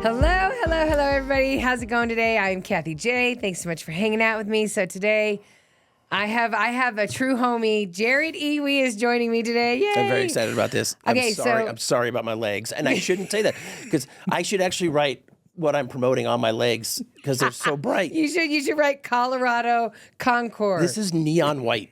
Hello, everybody. How's it going today? I'm Kathie J. Thanks so much for hanging out with me. So today, I have a true homie. Jared Iwi is joining me today. Yay! I'm very excited about this. Okay, I'm sorry about my legs, and I shouldn't say that because I should actually write what I'm promoting on my legs because they're so bright. You should write Colorado Concours. This is neon white.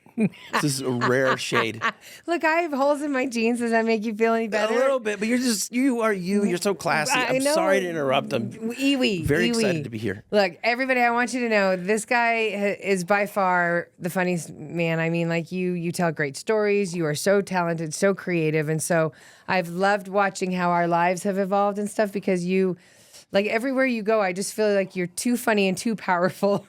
This is a rare shade. Look, I have holes in my jeans. Does that make you feel any better? A little bit, but you are you. You're so classy. I'm sorry to interrupt. I'm very excited to be here. Look, everybody, I want you to know this guy is by far the funniest man. I mean, like you tell great stories. You are so talented, so creative, and so I've loved watching how our lives have evolved and stuff because you, like everywhere you go, I just feel like you're too funny and too powerful.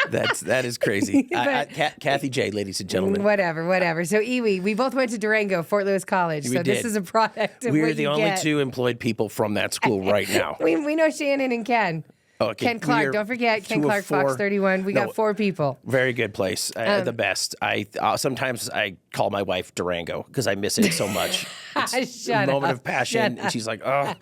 That is crazy. Kathie J, ladies and gentlemen. Whatever. So Iwi, we both went to Durango, Fort Lewis College. We did. This is a product of We're the only two employed people from that school right now. We know Shannon and Ken. Okay. Ken Clark, don't forget Ken Clark, Fox 31. We got 4 people. Very good place, the best. Sometimes I call my wife Durango because I miss it so much. It's a moment of passion, and she's like, oh.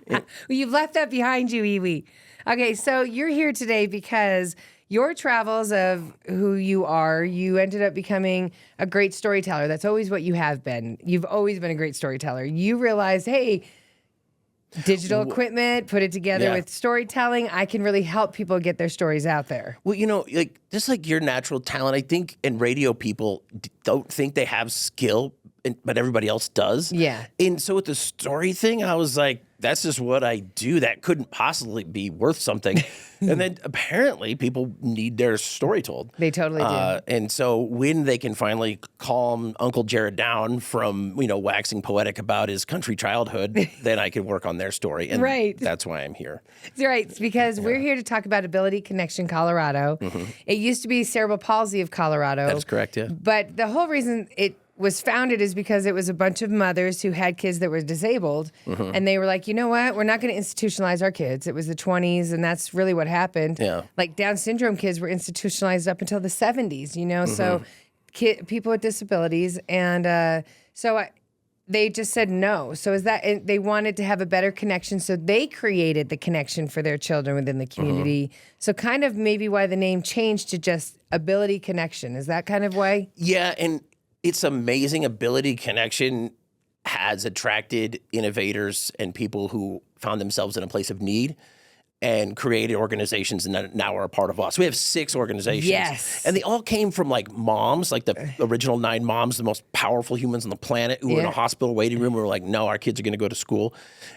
Well, you've left that behind you, Iwi. Okay, so you're here today because your travels of who you are, you ended up becoming a great storyteller. That's always what you have been. You've always been a great storyteller. You realized, hey, digital equipment, put it together with storytelling, I can really help people get their stories out there. Well, just like your natural talent, I think in radio people don't think they have skill, but everybody else does. Yeah. And so with the story thing, I was like, that's just what I do. That couldn't possibly be worth something. And then apparently people need their story told. They totally do. And so when they can finally calm Uncle Jared down from, waxing poetic about his country childhood, then I can work on their story. And that's why I'm here. Right. It's because we're here to talk about Ability Connection Colorado. Mm-hmm. It used to be Cerebral Palsy of Colorado. That's correct, yeah. But the whole reason it was founded is because it was a bunch of mothers who had kids that were disabled, and they were like, you know what, we're not going to institutionalize our kids. It was the 20s, and that's really what happened. Yeah. Like Down syndrome kids were institutionalized up until the 70s, so people with disabilities, and they just said no. So and they wanted to have a better connection, so they created the connection for their children within the community. So kind of maybe why the name changed to just Ability Connection. Is that kind of why? Yeah, and it's amazing. Ability Connection has attracted innovators and people who found themselves in a place of need and created organizations and now are a part of us. We have 6 organizations. Yes. And they all came from like moms, like the original 9 moms, the most powerful humans on the planet who were in a hospital waiting room. We were like, no, our kids are going to go to school,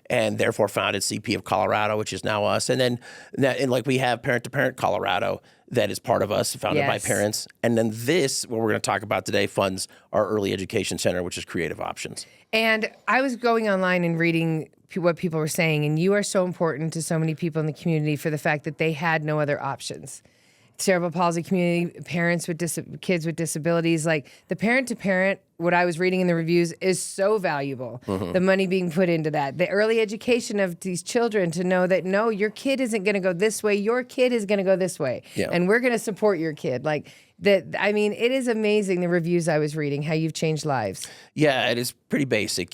and therefore founded CP of Colorado, which is now us. And then we have Parent to Parent Colorado that is part of us, founded by parents. And then what we're going to talk about today, funds our early education center, which is Creative Options. And I was going online and reading what people were saying, and you are so important to so many people in the community for the fact that they had no other options. Cerebral palsy community, parents with kids with disabilities, like the parent to parent, what I was reading in the reviews is so valuable. The money being put into that, the early education of these children to know that no, your kid isn't going to go this way, your kid is going to go this way, and we're going to support your kid. Like that, I mean, it is amazing the reviews I was reading, how you've changed lives. Yeah, it is pretty basic.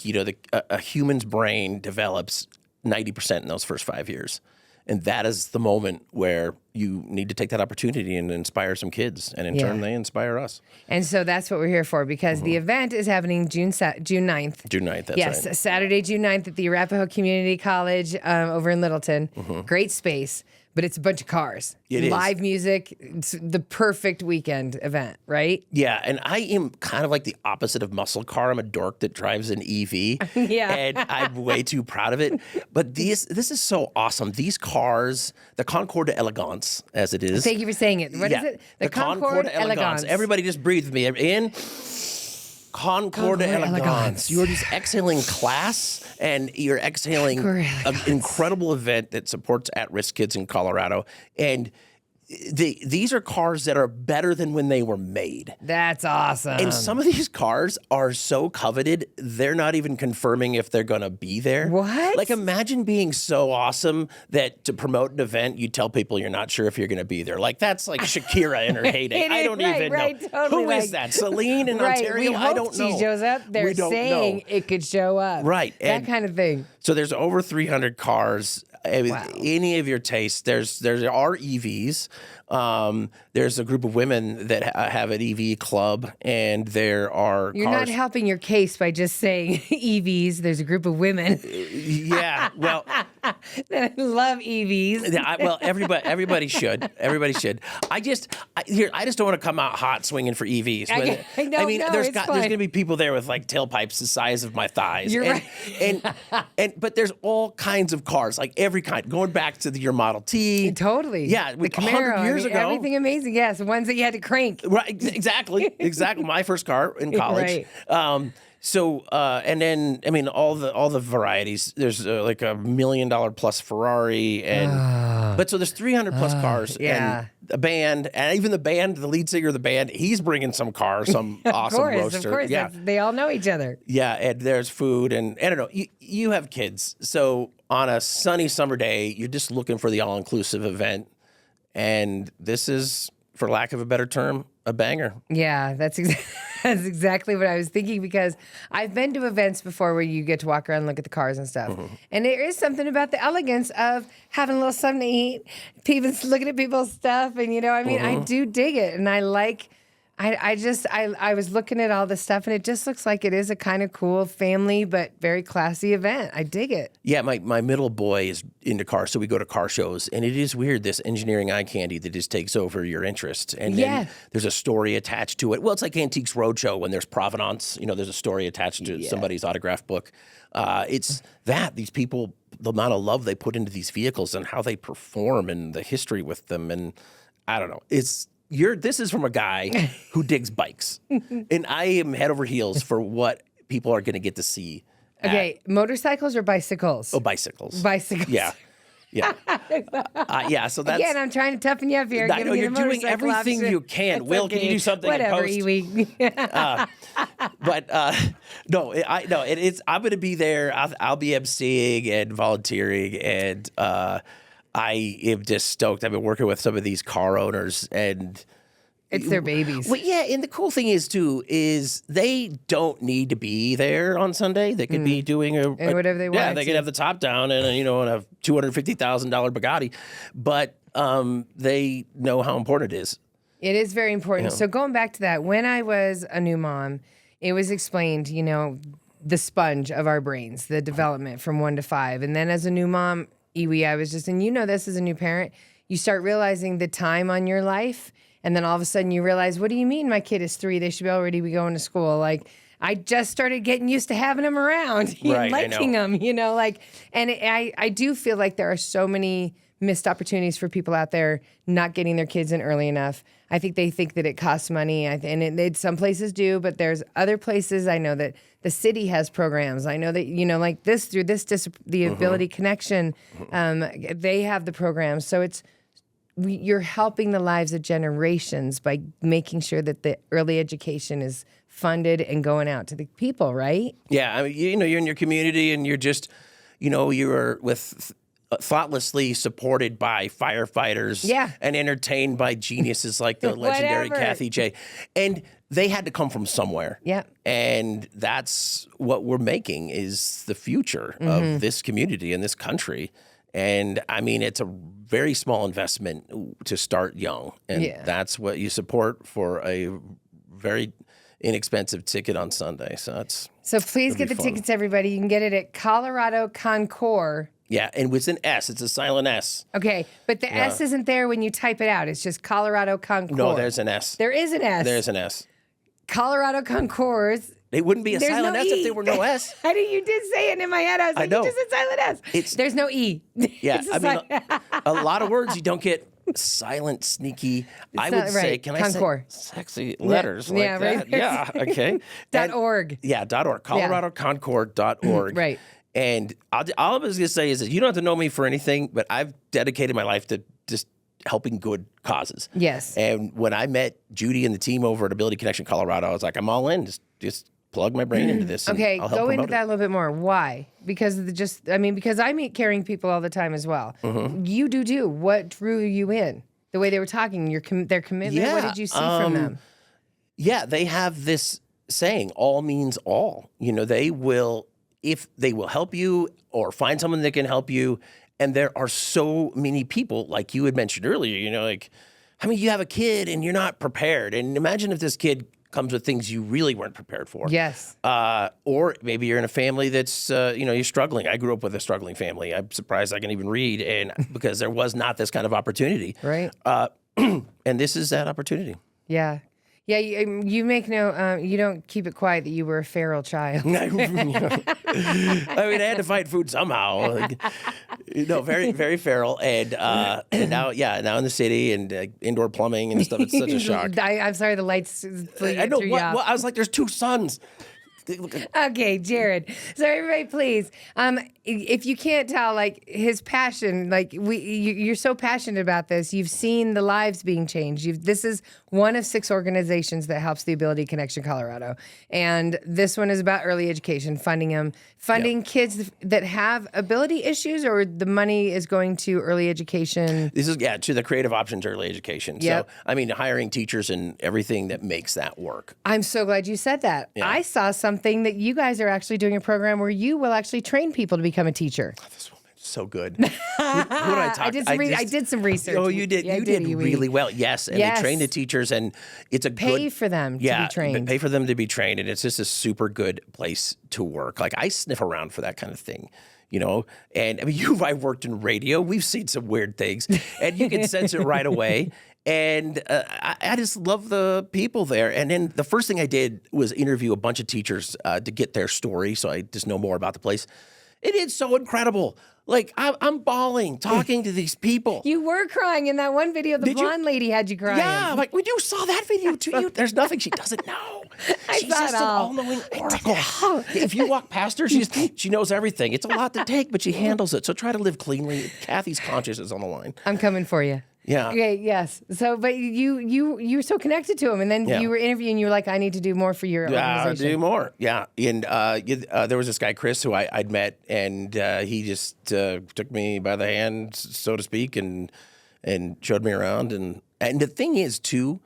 A human's brain develops 90% in those first 5 years. And that is the moment where you need to take that opportunity and inspire some kids. And in turn, they inspire us. And so that's what we're here for, because the event is happening June 9th. June 9th, that's right. Yes, Saturday, June 9th at the Arapahoe Community College over in Littleton. Great space. But it's a bunch of cars. It is. Live music. It's the perfect weekend event, right? Yeah, and I am kind of like the opposite of muscle car. I'm a dork that drives an EV. And I'm way too proud of it. But this is so awesome. These cars, the Concours D'Elegance, as it is. Thank you for saying it. What is it? The Concours D'Elegance. Everybody just breathe with me. In Concours D'Elegance. You're just exhaling class, and you're exhaling an incredible event that supports at-risk kids in Colorado. And these are cars that are better than when they were made. That's awesome. And some of these cars are so coveted, they're not even confirming if they're going to be there. What? Like, imagine being so awesome that to promote an event, you tell people you're not sure if you're going to be there. Like, that's like Shakira in her heyday. I don't even know. Totally, Who is that? Celine in Ontario? We I don't know. She shows up. They're saying it could show up. Right. That kind of thing. So there's over 300 cars. Wow. Any of your tastes. There are EVs. There's a group of women that have an EV club, and there are You're cars. not helping your case by just saying EVs. There's a group of women Yeah, well, that love EVs. well, everybody should. Everybody should. I just don't want to come out hot swinging for EVs. I mean, there's going to be people there with like tailpipes the size of my thighs. You're right. But there's all kinds of cars, like every kind, going back to your Model T. Totally. Yeah, the Camaro. 100 years ago. Everything amazing. Yes, the ones that you had to crank. Right, exactly. My first car in college. Right. And then I mean all the varieties. There's like $1 million plus Ferrari, and but so there's 300 plus cars, and a band, and even the lead singer of the band, he's bringing some car, some awesome roadster. Of course, yeah, they all know each other. Yeah, and there's food, and I don't know. You have kids, so on a sunny summer day, you're just looking for the all-inclusive event, and this is, for lack of a better term, a banger. Yeah, that's exactly what I was thinking, because I've been to events before where you get to walk around and look at the cars and stuff. Mm-hmm. And there is something about the elegance of having a little something to eat, people looking at people's stuff. And, I do dig it. And I like, I was looking at all this stuff, and it just looks like it is a kind of cool family, but very classy event. I dig it. Yeah, my middle boy is into cars, so we go to car shows, and it is weird, this engineering eye candy that just takes over your interest. And then there's a story attached to it. Well, it's like Antiques Roadshow when there's provenance. There's a story attached to somebody's autograph book. It's that, these people, the amount of love they put into these vehicles and how they perform and the history with them, and I don't know. This is from a guy who digs bikes, and I am head over heels for what people are going to get to see. Okay, motorcycles or bicycles? Oh, bicycles. Bicycles. Yeah. So that's... Again, I'm trying to toughen you up here. I know, you're doing everything you can. It's Will, can you do something Whatever, in post? I'm going to be there. I'll be emceeing and volunteering, and I am just stoked. I've been working with some of these car owners, and it's their babies. Well, yeah, and the cool thing is they don't need to be there on Sunday. They could be doing whatever they want. Yeah, they could have the top down and a $250,000 Bugatti, but they know how important it is. It is very important. So going back to that, when I was a new mom, it was explained, the sponge of our brains, the development from 1 to 5, and then as a new mom, I was just, and this as a new parent, you start realizing the time on your life, and then all of a sudden you realize, what do you mean my kid is 3? They should already be going to school. Like, I just started getting used to having them around, right, liking them, and I do feel like there are so many missed opportunities for people out there not getting their kids in early enough. I think they think that it costs money, and some places do, but there's other places. I know that the city has programs. I know that, like this, through this, the Ability Connection, they have the programs. So you're helping the lives of generations by making sure that the early education is funded and going out to the people, right? Yeah, I mean, you're in your community, and you're just, you're thoughtlessly supported by firefighters, and entertained by geniuses like the legendary Kathie J. And they had to come from somewhere. Yeah. And that's what we're making is the future of this community and this country. And I mean, it's a very small investment to start young. And that's what you support for a very inexpensive ticket on Sunday. So please get the tickets, everybody. You can get it at Colorado Concours. Yeah, and it's an S. It's a silent S. Okay, but the S isn't there when you type it out. It's just Colorado Concours. No, there's an S. There is an S. There's an S. Colorado Concours. It wouldn't be a silent S if there were no S. I know you did say it in my head. I was like, you just said silent S. There's no E. Yeah, a lot of words you don't get silent, sneaky. I would say, can Concours. I say sexy letters like that? Right. Yeah, okay. .org. Yeah, .org. ColoradoConcours.org. Right. And all I was going to say is that you don't have to know me for anything, but I've dedicated my life to just helping good causes. Yes. And when I met Judy and the team over at Ability Connection Colorado, I was like, I'm all in. Just plug my brain into this. And Okay, I'll help go into promote that it. a little bit more. Why? Because of because I meet caring people all the time as well. You do. What drew you in? The way they were talking, their commitment. What did you see from them? Yeah, they have this saying, all means all. They will help you or find someone that can help you. And there are so many people, like you had mentioned earlier, you have a kid and you're not prepared. And imagine if this kid comes with things you really weren't prepared for. Yes. Or maybe you're in a family that's, you're struggling. I grew up with a struggling family. I'm surprised I can even read, and because there was not this kind of opportunity. Right. And this is that opportunity. Yeah. Yeah, you make you don't keep it quiet that you were a feral child. I had to find food somehow. Very, very feral. And now in the city and indoor plumbing and stuff. It's such a shock. I'm sorry, the lights flew I know. threw you off. I was like, there's two suns. Okay, Jared. So everybody, please, if you can't tell, like his passion, like you're so passionate about this. You've seen the lives being changed. This is one of 6 organizations that helps the Ability Connection Colorado, and this one is about early education, funding kids that have ability issues, or the money is going to early education. This is to the creative options early education. Yep. So hiring teachers and everything that makes that work. I'm so glad you said that. Yeah. I saw something that you guys are actually doing a program where you will actually train people to become a teacher. This woman's so good. Who did I talk? I did some research. Oh, you did. Yeah, you did really well. Yes, and Yes. they train the teachers, and it's a Pay for them to be trained. Pay for them to be trained, and it's just a super good place to work. Like I sniff around for that kind of thing. And I worked in radio. We've seen some weird things, and you can sense it right away. And I just love the people there. And then the first thing I did was interview a bunch of teachers to get their story, so I just know more about the place. It is so incredible. Like I'm bawling talking to these people. You were crying in that one video. The blonde lady had you crying. Yeah, like when you saw that video too, there's nothing she doesn't know. She's saw it just an all. all-knowing oracle. If you walk past her, she knows everything. It's a lot to take, but she handles it. So try to live cleanly. Kathy's conscience is on the line. I'm coming for you. Yeah. Okay. Yes. So, but you were so connected to him, and then you were interviewing. You were like, I need to do more for your organization. Do more. Yeah. And there was this guy, Chris, who I'd met, and he just took me by the hand, so to speak, and showed me around. And the thing is, too,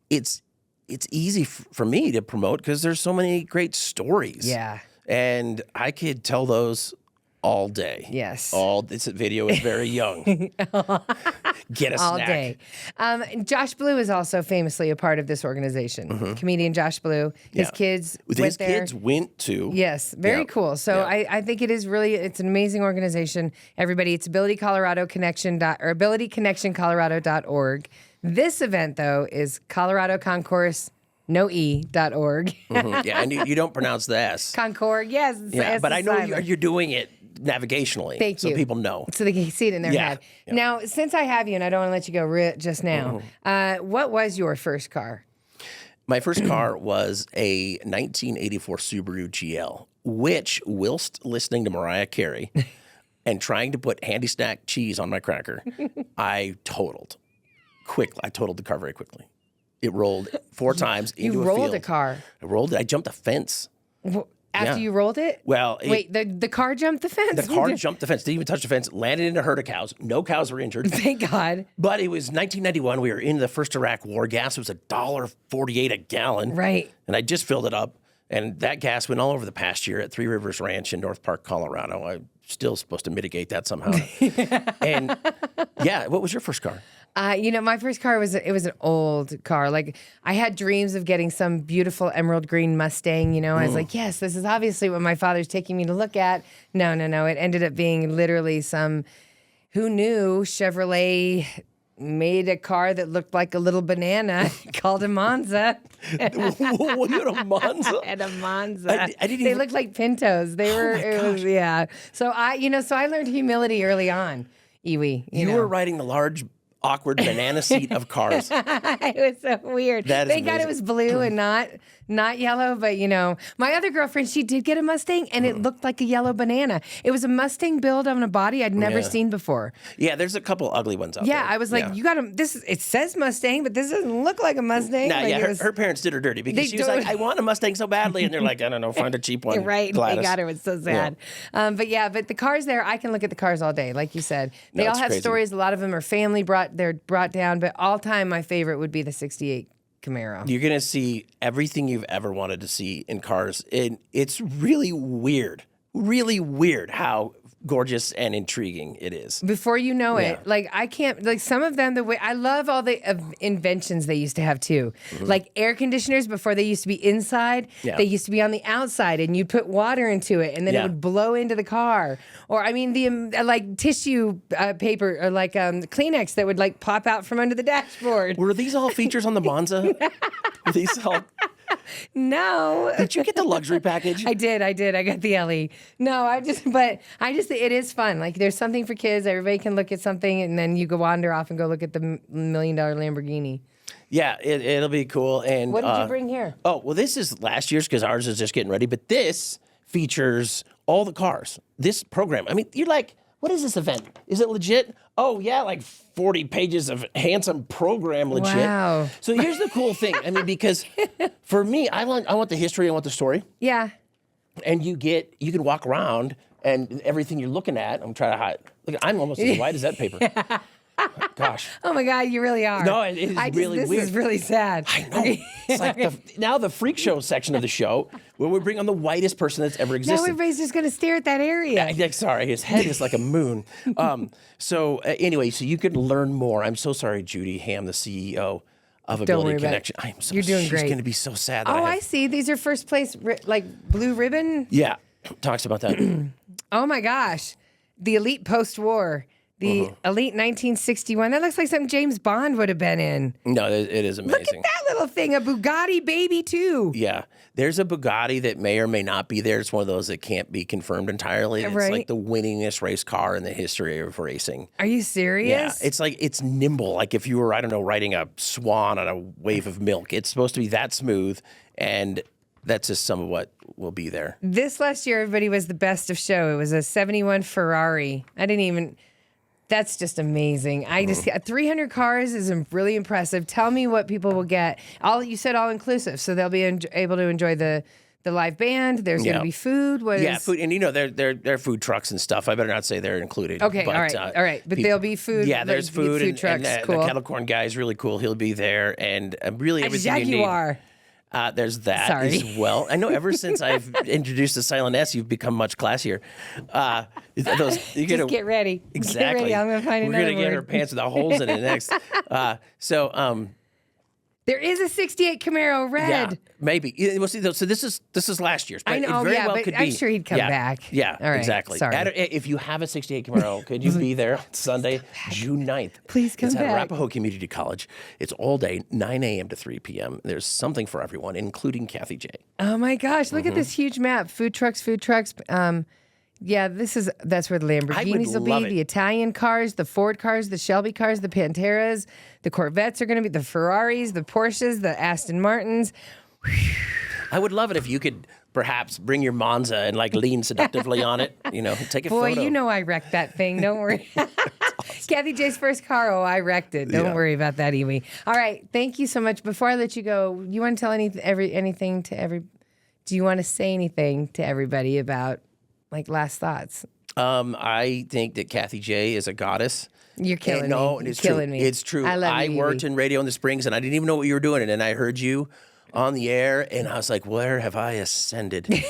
it's easy for me to promote because there's so many great stories. Yeah. And I could tell those all day. Yes. This video is very young. Get a All snack. day. Josh Blue is also famously a part of this organization. Comedian Josh Blue. His kids went there. Kids went to. Yes, very cool. So I think it is really, it's an amazing organization. Everybody, it's abilityconnectioncolorado.org. This event, though, is Colorado Concours, no.org. Yeah, and you don't pronounce the S. Concours, yes. Yeah, but I know silent. you're doing it navigationally. Thank you. So people know. So they can see it in their head. Yeah. Now, since I have you, and I don't want to let you go just now, what was your first car? My first car was a 1984 Subaru GL, which, whilst listening to Mariah Carey and trying to put handy stack cheese on my cracker, I totaled quickly. I totaled the car very quickly. It rolled 4 times into a field. You rolled a car. I rolled it. I jumped a fence. After you rolled it? Well, wait, the car jumped the fence? The car jumped the fence, didn't even touch the fence, landed in a herd of cows. No cows were injured. Thank God. But it was 1991. We were in the first Iraq War. Gas was $1.48 a gallon. Right. And I just filled it up. And that gas went all over the pasture at Three Rivers Ranch in North Park, Colorado. I'm still supposed to mitigate that somehow. And what was your first car? My first car was an old car. Like I had dreams of getting some beautiful emerald green Mustang. I was like, yes, this is obviously what my father's taking me to look at. No. It ended up being literally who knew Chevrolet made a car that looked like a little banana called a Monza. You had a Monza? And a Monza. I didn't they even... looked like Pintos. They were. So I learned humility early on. Iwi. You were riding the large, awkward banana seat of cars. It was so weird. That is Thank God it amazing. was blue and not not yellow, but my other girlfriend, she did get a Mustang and it looked like a yellow banana. It was a Mustang build on a body I'd never seen before. Yeah, there's a couple ugly ones out there. Yeah, I was like, you got to, it says Mustang, but this doesn't look like a Mustang. Nah, like her parents did her dirty because she was like, I want a Mustang so badly. And they're like, I don't know, find a cheap one. Right, Gladys. they got her. It's so sad. Yeah. But the cars there, I can look at the cars all day, like you said. They all have crazy. stories. A lot of them are family brought down, but all time my favorite would be the 68 Camaro. You're going to see everything you've ever wanted to see in cars. And it's really weird how gorgeous and intriguing it is. Before you know it, like I can't, like some of them, the way I love all the inventions they used to have too. Like air conditioners before they used to be inside, they used to be on the outside and you'd put water into it and then it would blow into the car. Or I mean, the like tissue paper or like Kleenex that would like pop out from under the dashboard. Were these all features on the Monza? Were these all... No. Did you get the luxury package? I did. I got the LE. No, it is fun. Like there's something for kids. Everybody can look at something and then you go wander off and go look at the $1 million Lamborghini. Yeah, it'll be cool. And what did you bring here? Oh, well, this is last year's because ours is just getting ready. But this features all the cars. This program. I mean, you're like, what is this event? Is it legit? Oh, yeah, like 40 pages of handsome program legit. Wow. So here's the cool thing. I mean, because for me, I want the history, I want the story. Yeah. And you can walk around and everything you're looking at, I'm trying to hide. Look, I'm almost as white as that paper. Gosh. Oh my God, you really are. No, it is really weird. This is really sad. I know. It's like now the freak show section of the show where we bring on the whitest person that's ever existed. Now everybody's just going to stare at that area. Sorry, his head is like a moon. Anyway, so you can learn more. I'm so sorry, Judy Ham, the CEO of Ability Connection. I'm so You're doing great. She's going to be so sad. That I see. These are first place, like blue ribbon. Yeah, talks about that. Oh my gosh, the elite post-war. The Elite 1961. That looks like something James Bond would have been in. No, it is amazing. Look at that little thing, a Bugatti baby too. Yeah. There's a Bugatti that may or may not be there. It's one of those that can't be confirmed entirely. It's like the winningest race car in the history of racing. Are you serious? Yeah. It's like, it's nimble. Like if you were, I don't know, riding a swan on a wave of milk. It's supposed to be that smooth. And that's just some of what will be there. This last year, everybody was the best of show. It was a 71 Ferrari. That's just amazing. 300 cars is really impressive. Tell me what people will get. You said all inclusive, so they'll be able to enjoy the live band. There's going to be food. Food, and they're food trucks and stuff. I better not say they're included. Okay, all right. But there'll be food. Yeah, there's food food trucks. And cool. the kettle corn guy is really cool. He'll be there, and really everything you need. Jaguar. There's that as well. I know ever since I've introduced the silent S, you've become much classier. Just get ready. Exactly. Get ready. I'm going to find another We're going to get her pants with the holes in it next. There is a 68 Camaro red. Yeah, maybe. We'll see. So this is last year's. But I know. It very well could I'm be. sure he'd come back. Yeah, all right, exactly. Sorry. If you have a 68 Camaro, could you be there Sunday, June 9th? Please come back. It's at back. Arapahoe Community College. It's all day, 9 a.m. to 3 p.m. There's something for everyone, including Kathie J. Oh my gosh! Look at this huge map. Food trucks. Yeah, that's where the Lamborghinis will be, the Italian cars, the Ford cars, the Shelby cars, the Panteras, the Corvettes are going to be, the Ferraris, the Porsches, the Aston Martins. I would love it if you could perhaps bring your Monza and like lean seductively on it, take a photo. Boy, I wrecked that thing. Don't worry. Kathie J's first car. I wrecked it. Don't worry about that, Ewing. All right. Thank you so much. Before I let you go, you want to tell anything to every? Do you want to say anything to everybody about last thoughts? I think that Kathie J is a goddess. You're killing me. No, it's true. Me. It's true. I love you. I worked in radio in the Springs, and I didn't even know what you were doing. And then I heard you on the air, and I was like, where have I ascended?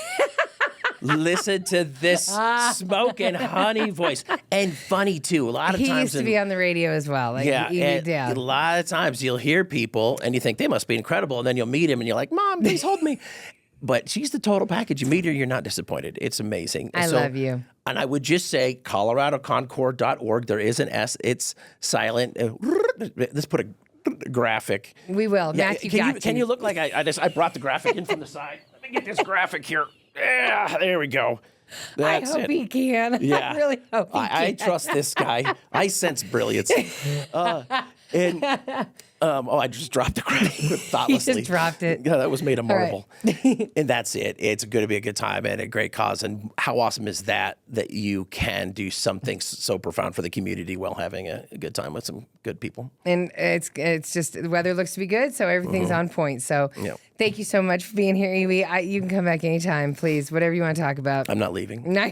Listen to this smoke and honey voice. And funny, too. A lot of times. He used to be on the radio as well. A lot of times you'll hear people, and you think they must be incredible. And then you'll meet him, and you're like, Mom, please hold me. But she's the total package. You meet her, you're not disappointed. It's amazing. I love you. And I would just say ColoradoConcours.org. There is an S. It's silent. Let's put a graphic. We will. Yeah, Matthew, can you look like I brought the graphic in from the side? Let me get this graphic here. Yeah, there we go. That's I hope he can. Yeah. I really hope he can. I trust this guy. I sense brilliance. I just dropped the credit You thoughtlessly. just dropped it. Yeah, that was made a marvel. right. And that's it. It's going to be a good time and a great cause. And how awesome is that you can do something so profound for the community while having a good time with some good people. And it's just the weather looks to be good, so everything's on point. So Yep. thank you so much for being here, Evie. You can come back anytime, please. Whatever you want to talk about. I'm not leaving. No.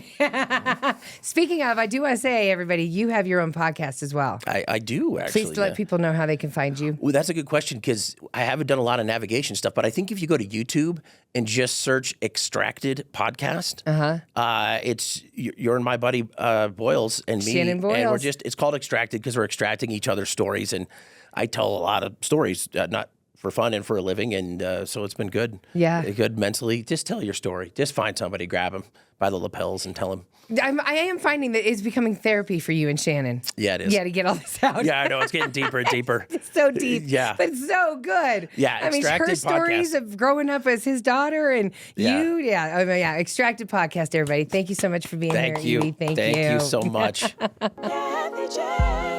Speaking of, I do want to say, everybody, you have your own podcast as well. I do, actually. Please let people know how they can find you. Well, that's a good question because I haven't done a lot of navigation stuff, but I think if you go to YouTube and just search Extracted Podcast, it's you're and my buddy Boyles and me. Shannon Boyles. And it's called Extracted because we're extracting each other's stories. And I tell a lot of stories, not for fun and for a living. And so it's been good. Yeah. Good mentally. Just tell your story. Just find somebody, grab them by the lapels and tell them. I am finding that it's becoming therapy for you and Shannon. Yeah, it is. Yeah, to get all this out. Yeah, I know. It's getting deeper and deeper. It's so deep. Yeah. But it's so good. Yeah, I mean, her Extracted stories Podcast. of growing up as his daughter and Yeah. you. Yeah. I mean, yeah. Extracted Podcast, everybody. Thank you so much for being Thank here, you. Evie. Thank you. Thank you so much. Kathie J.